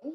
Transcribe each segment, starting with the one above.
Oh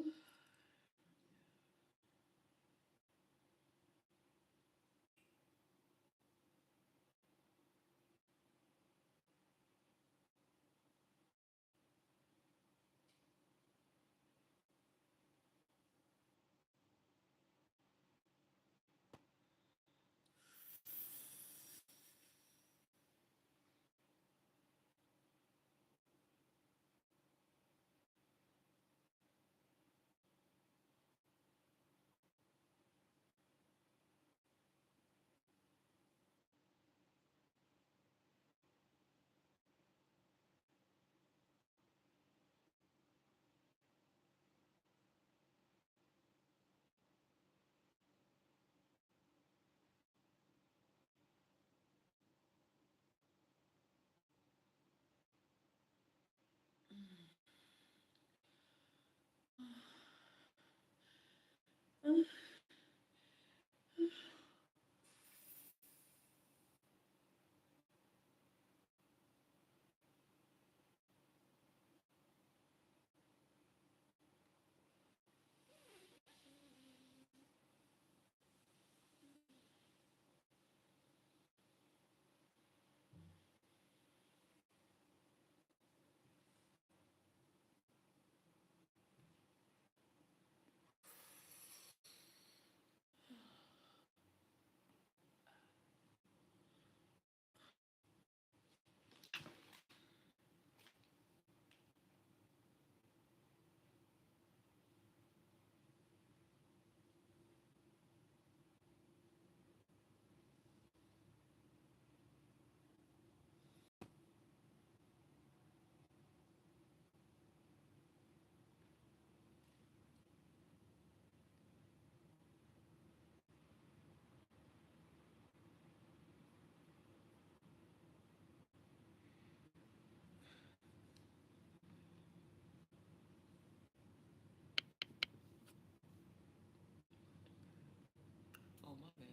my bad.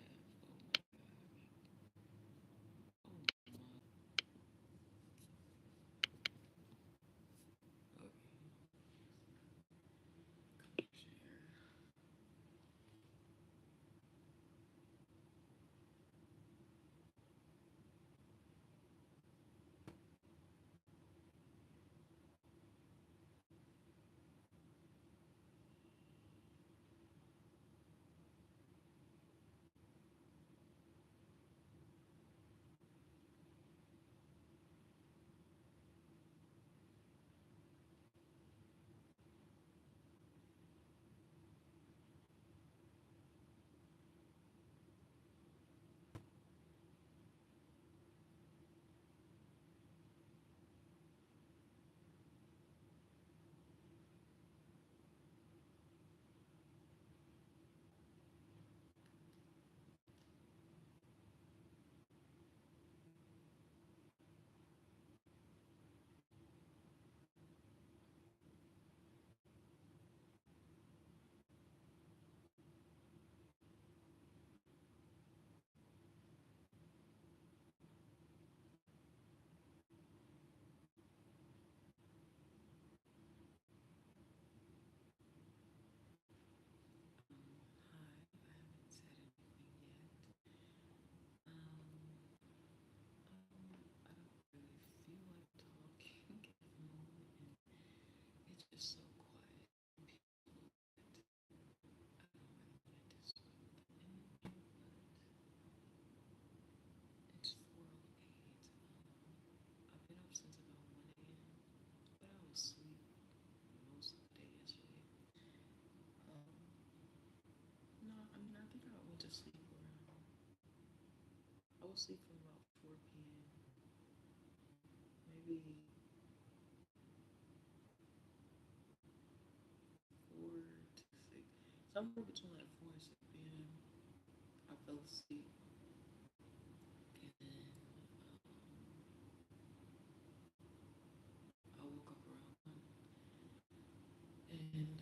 Okay. Share. Hi. I haven't said anything yet. I don't really feel like talking at the moment, and it's just so quiet. People I don't really want to disrupt the energy, but it's 4:08. I've been up since about 1 a.m., but I was asleep most of the day yesterday. No, I mean, I think I went to sleep around, I was asleep from about 4 p.m., maybe 4 to 6, somewhere between like 4 and 6 p.m. I fell asleep, and then I woke up around 1. And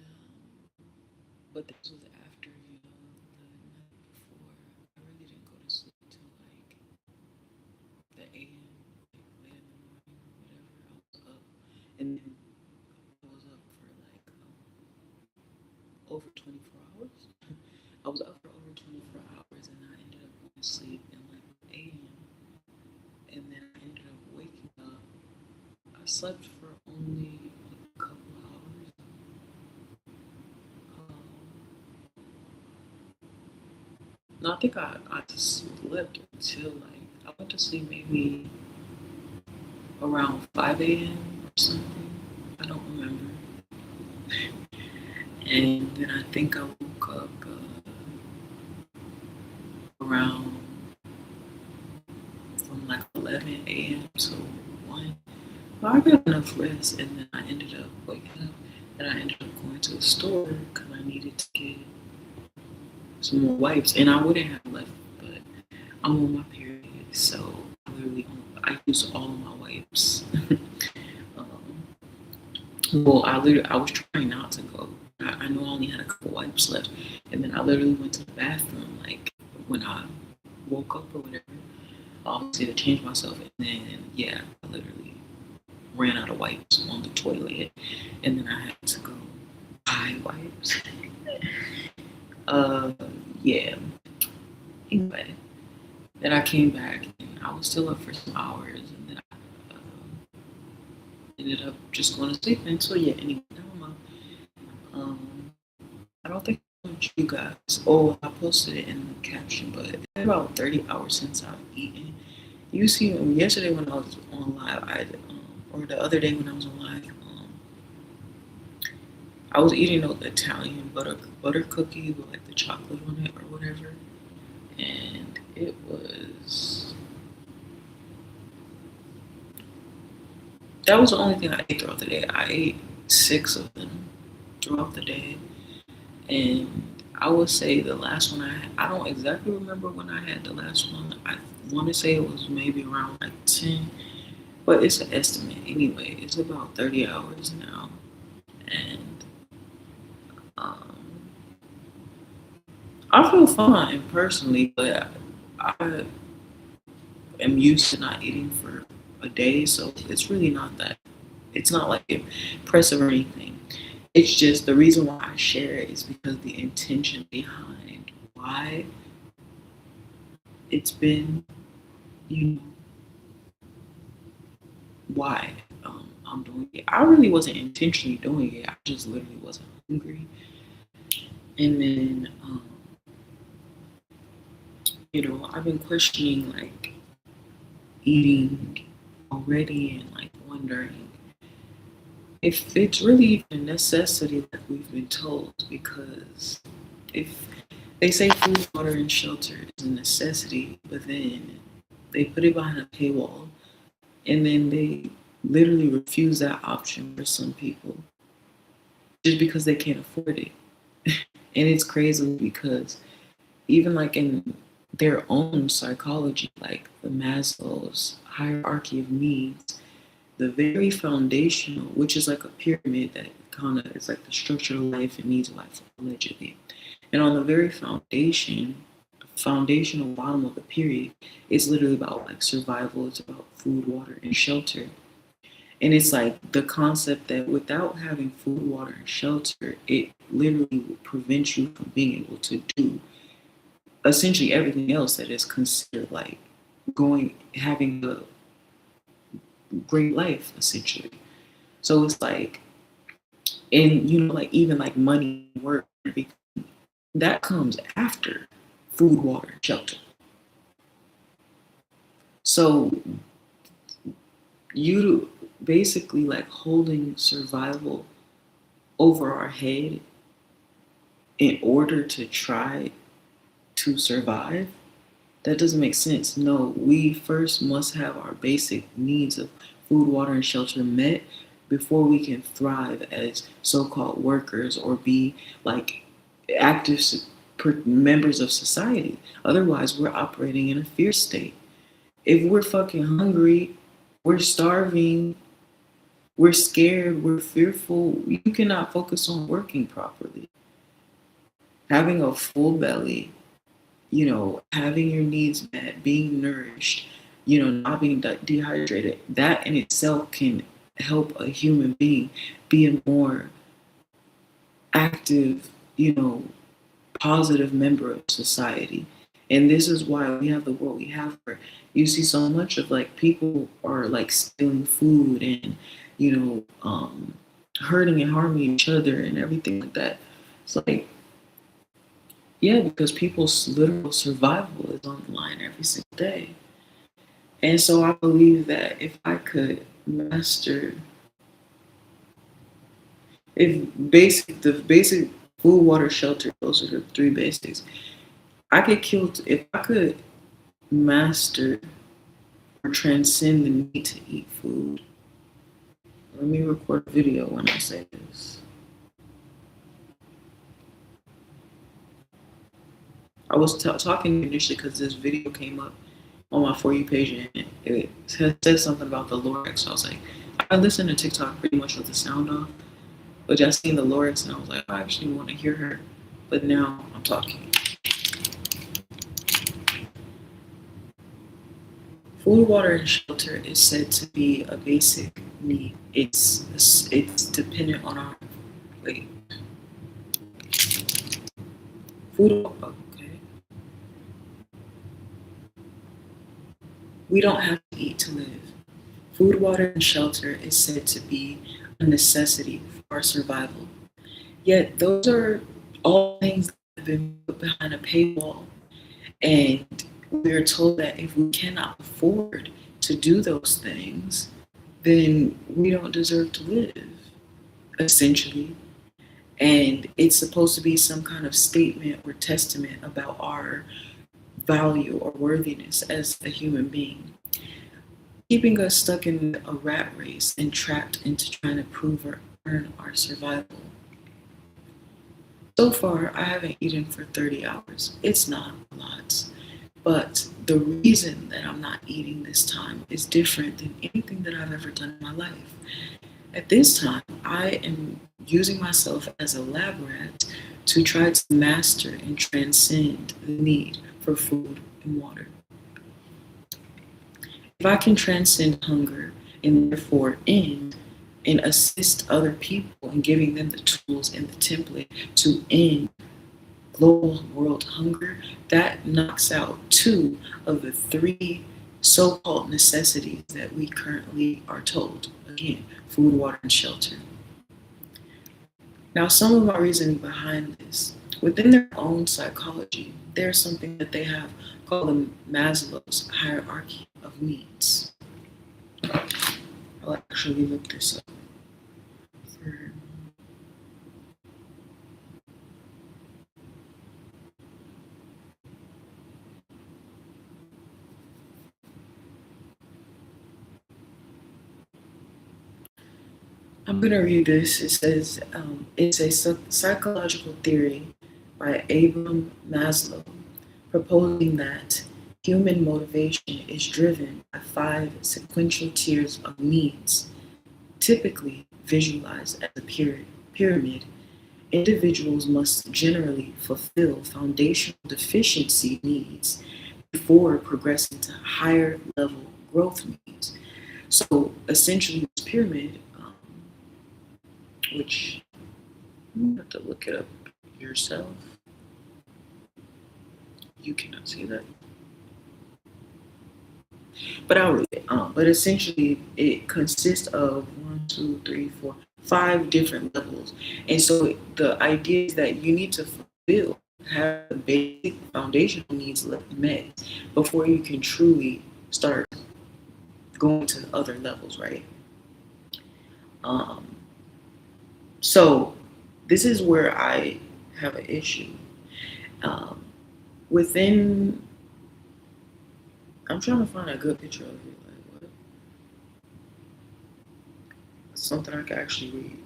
but this was after, the night before. I really didn't go to sleep till like the AM, like late in the morning or whatever. I was up, and then I was up for like I was up for over 24 hours and I ended up going to sleep at like 8 a.m. And then I ended up waking up. I slept for only a couple hours. No, I think I just slept until like I went to sleep maybe around 5 a.m. or something. I don't remember. And then I think I woke up around from like 11 a.m. to 1. Well, I got enough rest, and then I ended up waking up, and I ended up going to the store because I needed to get some more wipes, and I wouldn't have left, but I'm on my period, so I use all of my wipes. Well, I was trying not to go. I know I only had a couple wipes left, and then I literally went to the bathroom like when I woke up or whatever, obviously to change myself, and then yeah, I literally ran out of wipes on the toilet, and then I had to go buy wipes. uh, yeah. Anyway, then I came back and I was still up for some hours, and then I ended up just going to sleep until yeah. Anyway, never mind. Um, I don't think I told you guys. Oh, I posted it in the caption, but it's been about 30 hours since I've eaten. You see, yesterday when I was on live, or the other day when I was on live, I was eating those Italian butter cookies with like the chocolate on it or whatever, and it was that was the only thing I ate throughout the day. I ate 6 of them throughout the day, and I would say the last one I don't exactly remember when I had the last one. I want to say it was maybe around like 10, but it's an estimate anyway. It's about 30 hours now, and um, I feel fine personally, but I am used to not eating for a day, so it's really not that. It's not like impressive or anything. It's just the reason why I share it is because the intention behind why it's been, you know, why I'm doing it. I really wasn't intentionally doing it. I just literally wasn't hungry, and then I've been questioning like eating already and like wondering if it's really a necessity that we've been told, because if they say food, water, and shelter is a necessity, but then they put it behind a paywall, and then they literally refuse that option for some people just because they can't afford it. And it's crazy because even like in their own psychology, like the Maslow's hierarchy of needs, the very foundational, which is like a pyramid that kind of is like the structure of life and needs of life, allegedly. And on the very foundational bottom of the period, it's literally about like survival. It's about food, water, and shelter. And it's like the concept that without having food, water, and shelter, it literally will prevent you from being able to do essentially everything else that is considered like having a great life, essentially. So it's like, and like even like money, work, that comes after food, water, shelter. So you basically like holding survival over our head in order to try to survive, that doesn't make sense. No, we first must have our basic needs of food, water, and shelter met before we can thrive as so-called workers or be like active members of society. Otherwise, we're operating in a fear state. If we're fucking hungry, we're starving, we're scared, we're fearful, you cannot focus on working properly. Having a full belly, having your needs met, being nourished, not being dehydrated, that in itself can help a human being be a more active, positive member of society. And this is why we have the world we have, where you see so much of like people are like stealing food and, you know, hurting and harming each other and everything like that. It's like, yeah, because people's literal survival is on the line every single day. And so I believe that if I could master, if the basic food, water, shelter, those are the three basics. I could kill, if I could master or transcend the need to eat food. Let me record a video when I say this. I was talking initially because this video came up on my For You page and it said something about the Lorex. So I was like, I listen to TikTok pretty much with the sound off, but I seen the Lorex and I was like, I actually want to hear her. But now I'm talking. Food, water, and shelter is said to be a basic need. It's dependent on our wait. Food. Okay. We don't have to eat to live. Food, water, and shelter is said to be a necessity for our survival. Yet those are all things that have been put behind a paywall. And we're told that if we cannot afford to do those things, then we don't deserve to live, essentially. And it's supposed to be some kind of statement or testament about our value or worthiness as a human being, keeping us stuck in a rat race and trapped into trying to prove or earn our survival. So far, I haven't eaten for 30 hours. It's not a lot. But the reason that I'm not eating this time is different than anything that I've ever done in my life. At this time, I am using myself as a lab rat to try to master and transcend the need for food and water. If I can transcend hunger and therefore end and assist other people in giving them the tools and the template to end global world hunger, that knocks out two of the three so-called necessities that we currently are told. Again, food, water, and shelter. Now, some of my reasoning behind this, within their own psychology, there's something that they have called the Maslow's hierarchy of needs. I'll actually look this up. I'm going to read this. It says it's a psychological theory by Abraham Maslow proposing that human motivation is driven by 5 sequential tiers of needs, typically visualized as a pyramid. Individuals must generally fulfill foundational deficiency needs before progressing to higher level growth needs. So essentially, this pyramid, which you have to look it up yourself. You cannot see that. But I'll read it. But essentially, it consists of 1, 2, 3, 4, 5 different levels. And so the idea is that you need to fulfill, have the basic foundational needs met before you can truly start going to other levels, right? So this is where I have an issue. Within, I'm trying to find a good picture of it. Like, what? Something I can actually read.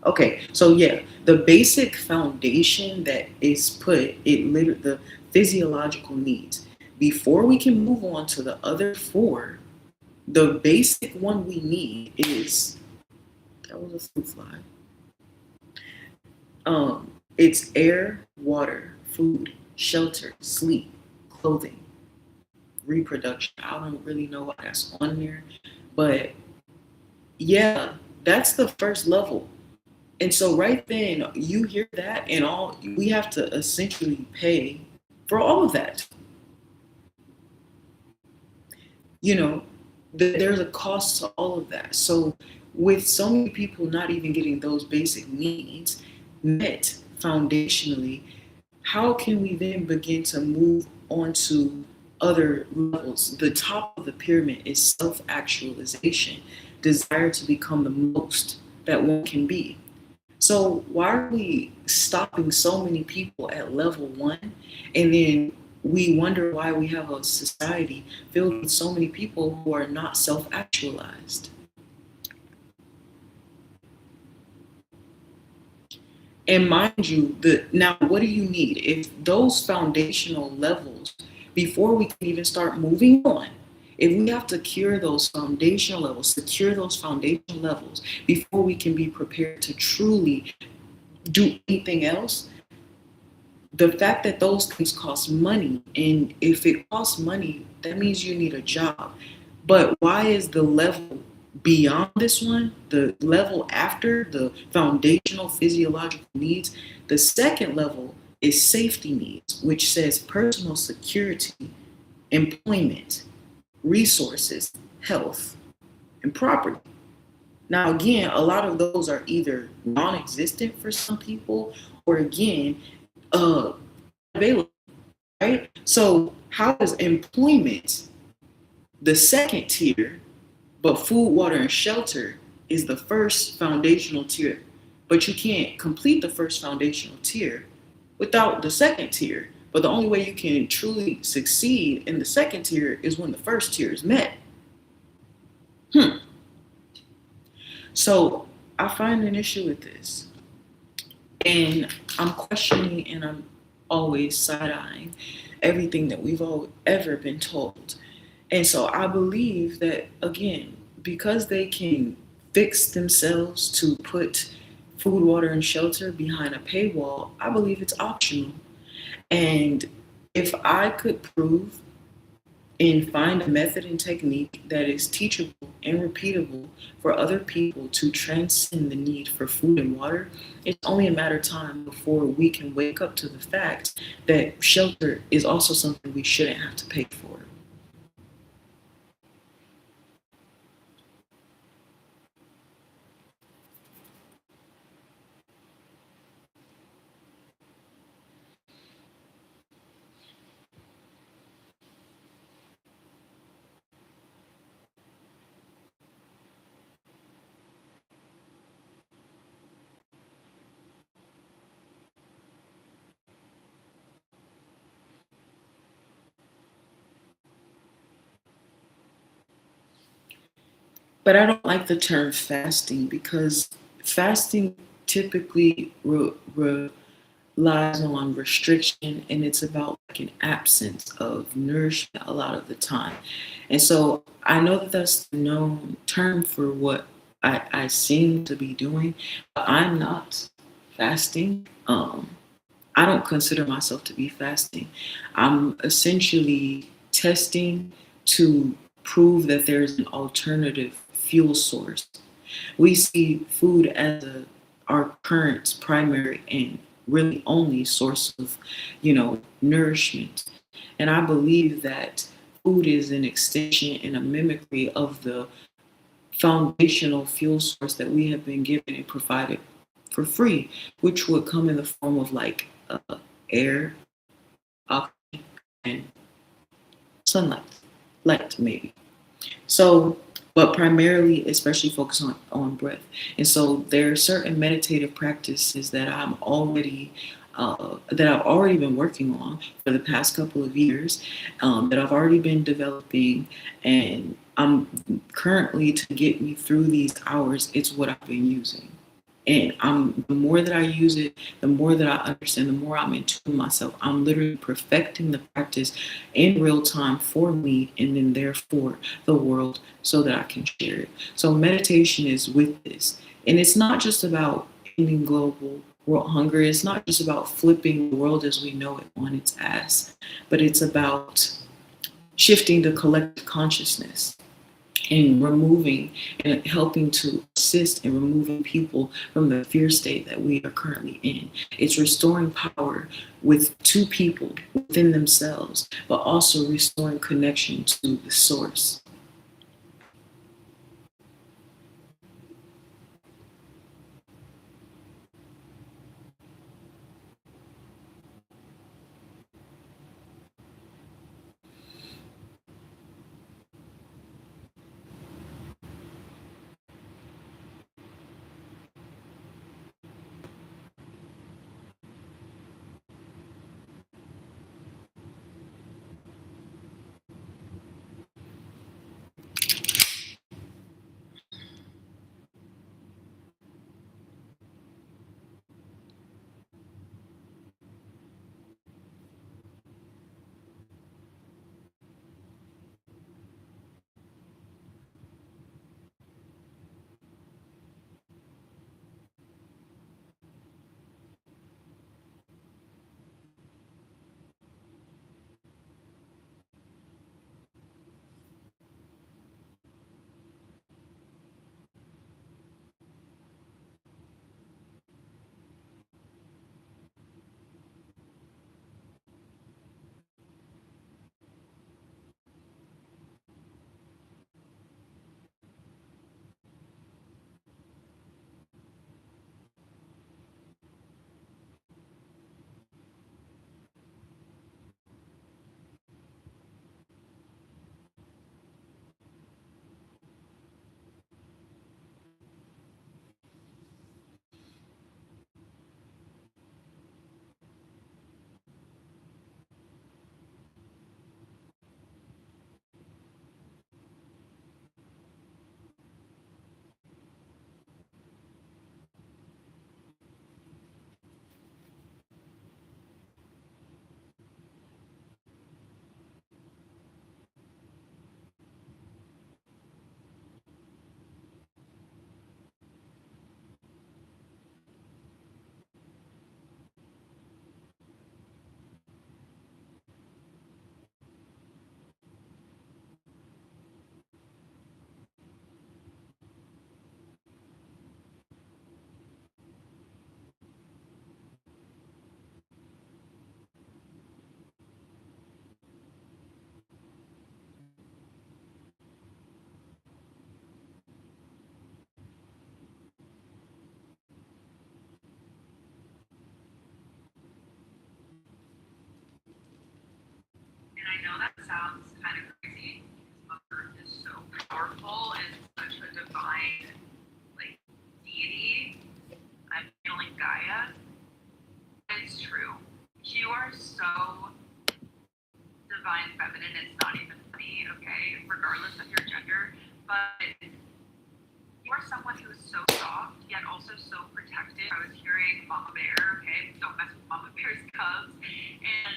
Okay, so yeah, the basic foundation that is put, the physiological needs. Before we can move on to the other 4, the basic one we need is, that was a fruit fly. It's air, water, food, shelter, sleep, clothing, reproduction. I don't really know why that's on there, but yeah, that's the first level. And so right then you hear that and all we have to essentially pay for all of that. You know, there's a cost to all of that. So with so many people not even getting those basic needs met foundationally, how can we then begin to move on to other levels? The top of the pyramid is self actualization, desire to become the most that one can be. So, why are we stopping so many people at level one? And then we wonder why we have a society filled with so many people who are not self actualized. And mind you, now what do you need? If those foundational levels, before we can even start moving on, if we have to cure those foundational levels, secure those foundational levels before we can be prepared to truly do anything else, the fact that those things cost money, and if it costs money, that means you need a job. But why is the level beyond this one, the level after the foundational physiological needs, the second level is safety needs, which says personal security, employment, resources, health, and property. Now, again, a lot of those are either non existent for some people or, again, uh, available, right? So, how is employment the second tier, but food, water, and shelter is the first foundational tier? But you can't complete the first foundational tier without the second tier. But the only way you can truly succeed in the second tier is when the first tier is met. Hmm. So I find an issue with this. And I'm questioning and I'm always side eyeing everything that we've all ever been told. And so I believe that, again, because they can fix themselves to put food, water, and shelter behind a paywall, I believe it's optional. And if I could prove and find a method and technique that is teachable and repeatable for other people to transcend the need for food and water, it's only a matter of time before we can wake up to the fact that shelter is also something we shouldn't have to pay for. But I don't like the term fasting because fasting typically relies on restriction and it's about like an absence of nourishment a lot of the time. And so I know that that's the known term for what I seem to be doing, but I'm not fasting. I don't consider myself to be fasting. I'm essentially testing to prove that there's an alternative fuel source. We see food as our current primary and really only source of, nourishment. And I believe that food is an extension and a mimicry of the foundational fuel source that we have been given and provided for free, which would come in the form of like air, oxygen, and sunlight, light maybe. So, but primarily, especially focus on breath. And so there are certain meditative practices that that I've already been working on for the past couple of years, that I've already been developing, and I'm currently to get me through these hours. It's what I've been using. And the more that I use it, the more that I understand, the more I'm in tune with myself. I'm literally perfecting the practice in real time for me and then therefore the world so that I can share it. So meditation is with this. And it's not just about ending global world hunger. It's not just about flipping the world as we know it on its ass, but it's about shifting the collective consciousness. and removing and helping to assist in removing people from the fear state that we are currently in. It's restoring power with two people within themselves, but also restoring connection to the source. And I know that sounds kind of crazy because Mother Earth is so powerful and such a divine, like, deity. I'm feeling Gaia. It's true. You are so divine feminine, it's not even funny, okay? Regardless of your gender. But you are someone who is so soft, yet also so protective. I was hearing Mama Bear, okay? Don't mess with Mama Bear's cubs. And